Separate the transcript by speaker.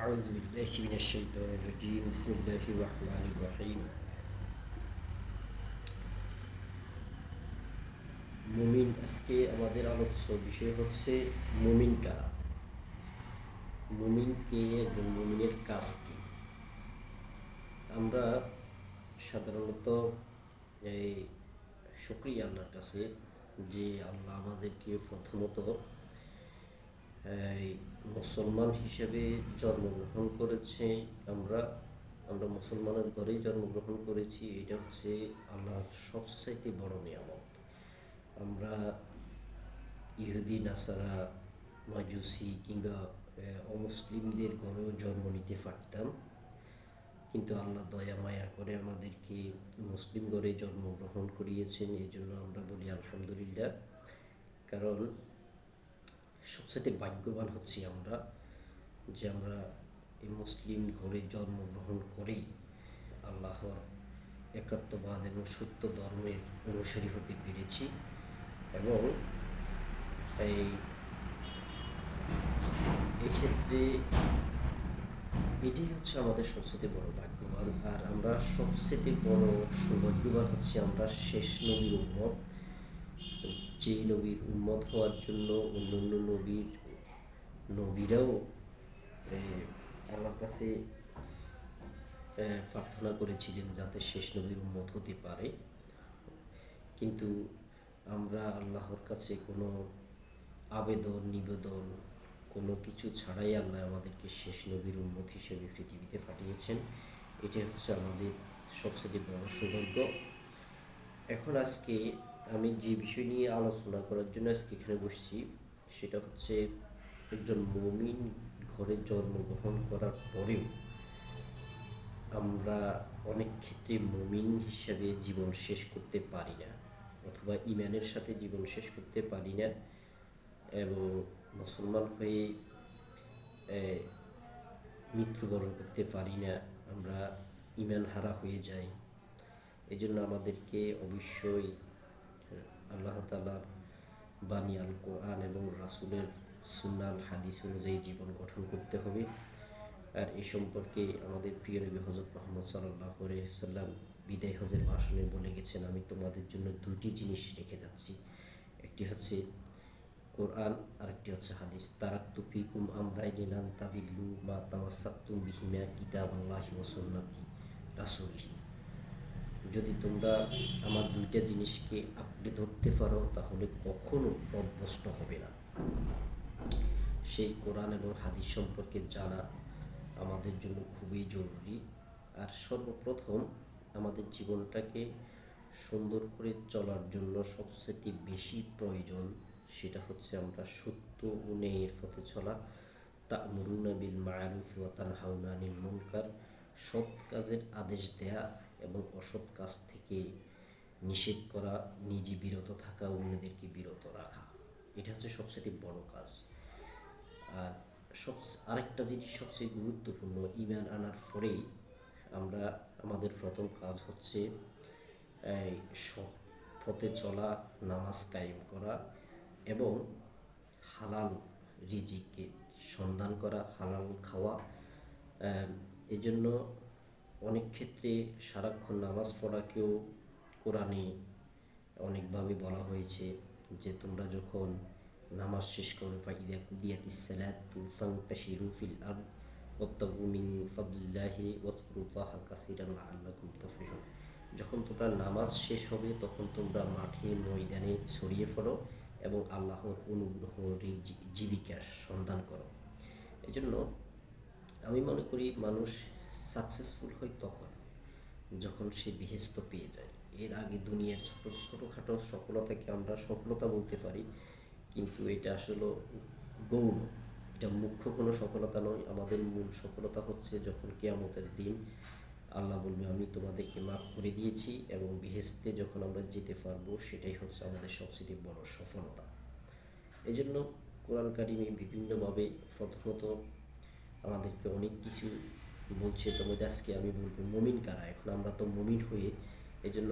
Speaker 1: أعوذ بالله من الشيطان الرجيم بسم الله الرحمن الرحيم মুমিন আজকে আমাদের আলোচ্য বিষয় হচ্ছে মুমিন কারা। মুমিনকে একজন মুমিনের কাজ কি। আমরা সাধারণত এই শুকরিয়া আল্লাহর কাছে যে আল্লাহ আমাদেরকে প্রথমত মুসলমান হিসেবে জন্মগ্রহণ করেছে। আমরা আমরা মুসলমানের ঘরেই জন্মগ্রহণ করেছি, এটা হচ্ছে আল্লাহর সবচাইতে বড় নিয়ামত। আমরা ইহুদি নাসারা মাজুসি কিংবা অমুসলিমদের ঘরেও জন্ম নিতে পারতাম, কিন্তু আল্লাহ দয়া মায়া করে আমাদেরকে মুসলিম ঘরে জন্মগ্রহণ করিয়েছেন। এই জন্য আমরা বলি আলহামদুলিল্লাহ। কারণ সবচেয়ে ভাগ্যবান হচ্ছি আমরা যে আমরা এই মুসলিম ঘরে জন্মগ্রহণ করেই আল্লাহর একাত্মবাদ এবং সত্য ধর্মের অনুসারী হতে পেরেছি। এবং এক্ষেত্রে এটাই হচ্ছে আমাদের সবচেয়ে বড় ভাগ্যবান। আর আমরা সবচেয়ে বড় সৌভাগ্যবান হচ্ছে আমরা শেষ নবীর উম্মত। যেই নবীর উম্মত হওয়ার জন্য অন্যান্য নবীরাও আল্লাহর কাছে প্রার্থনা করেছিলেন যাতে শেষ নবীর উম্মত হতে পারে। কিন্তু আমরা আল্লাহর কাছে কোনো আবেদন নিবেদন কোনো কিছু ছাড়াই আল্লাহ আমাদেরকে শেষ নবীর উম্মত হিসেবে পৃথিবীতে পাঠিয়েছেন। এটা হচ্ছে আমাদের সবচেয়ে বড় সৌভাগ্য। এখন আজকে আমি যে বিষয় নিয়ে আলোচনা করার জন্য আজকে এখানে বসছি সেটা হচ্ছে একজন মুমিন ঘরে জন্মগ্রহণ করার পরেও আমরা অনেক ক্ষেত্রে মুমিন হিসাবে জীবন শেষ করতে পারি না, অথবা ইমানের সাথে জীবন শেষ করতে পারি না, এবং মুসলমান হয়ে মৃত্যুবরণ করতে পারি না। আমরা ইমান হারা হয়ে যাই। এই জন্য আমাদেরকে অবশ্যই আল্লাহ তাআলার বাণী আল কোরআন এবং রাসূলের সুন্নাহ হাদিস অনুযায়ী জীবন গঠন করতে হবে। আর এই সম্পর্কে আমাদের প্রিয় নবী হযরত মুহাম্মদ সাল্লাল্লাহু আলাইহি ওয়াসাল্লাম বিদায় হজের ভাষণে বলে গেছেন, আমি তোমাদের জন্য দুটি জিনিস রেখে যাচ্ছি, একটি হচ্ছে কোরআন আর একটি হচ্ছে হাদিস। তারাকতু ফিকুম আমরাইনি লান তাদিল্লু মা তামাসসাকতুম বিহিমা কিতাবাল্লাহি ওয়া সুন্নতি রাসূলিহি। যদি তোমরা আমার দুইটা জিনিসকে আঁকড়ে ধরতে পারো তাহলে কখনো পথভ্রষ্ট হবে না। সেই কোরআন এবং হাদিস সম্পর্কে জানা আমাদের জন্য খুবই জরুরি। আর সর্বপ্রথম আমাদের জীবনটাকে সুন্দর করে চলার জন্য সবচেয়ে বেশি প্রয়োজন সেটা হচ্ছে আমরা সত্য ও ন্যায়ের পথে চলা। তা'মুরুনা বিল মা'রুফ ওয়া তানহাউনা আনিল মুনকার, সৎ কাজের আদেশ দেয়া এবং অসৎ কাজ থেকে নিষেধ করা, নিজে বিরত থাকা, অন্যদেরকে বিরত রাখা, এটা হচ্ছে সবচেয়ে বড় কাজ। আর আরেকটা জিনিস সবচেয়ে গুরুত্বপূর্ণ, ঈমান আনার পরেই আমাদের প্রথম কাজ হচ্ছে সৎ পথে চলা, নামাজ কায়েম করা এবং হালাল রিজিকের সন্ধান করা, হালাল খাওয়া। এজন্য অনেক ক্ষেত্রে সারাক্ষণ নামাজ পড়াকেও কোরআনে অনেকভাবে বলা হয়েছে যে তোমরা যখন নামাজ শেষ করো ফাইদা কুদিয়াতিস সালাতু ফান্তাশিরু ফিল আরদ ওয়াবতাগু মিন ফাদলিল্লাহি ওয়াজকুরুল্লাহা কাসীরান লাআল্লাকুম তুফলিহুন। যখন তোমরা নামাজ শেষ হবে তখন তোমরা মাঠে ময়দানে ছড়িয়ে পড়ো এবং আল্লাহর অনুগ্রহ জীবিকার সন্ধান করো। এজন্য আমি মনে করি মানুষ সাকসেসফুল হয় তখন যখন সে বেহেশত পেয়ে যায়। এর আগে দুনিয়ার ছোটোখাটো সফলতাকে আমরা সফলতা বলতে পারি, কিন্তু এটা আসলে গৌণ, এটা মুখ্য কোনো সফলতা নয়। আমাদের মূল সফলতা হচ্ছে যখন কিয়ামতের দিন আল্লাহ বলবে আমি তোমাদেরকে মাফ করে দিয়েছি, এবং বেহেশতে যখন আমরা যেতে পারবো সেটাই হচ্ছে আমাদের সবচেয়ে বড় সফলতা। এই জন্য কোরআন কারিমে বিভিন্নভাবে প্রথমত আমাদেরকে অনেক কিছু বলছে। তবে আজকে আমি বলবো মুমিন কারা। এখন আমরা তো মুমিন হয়ে এই জন্য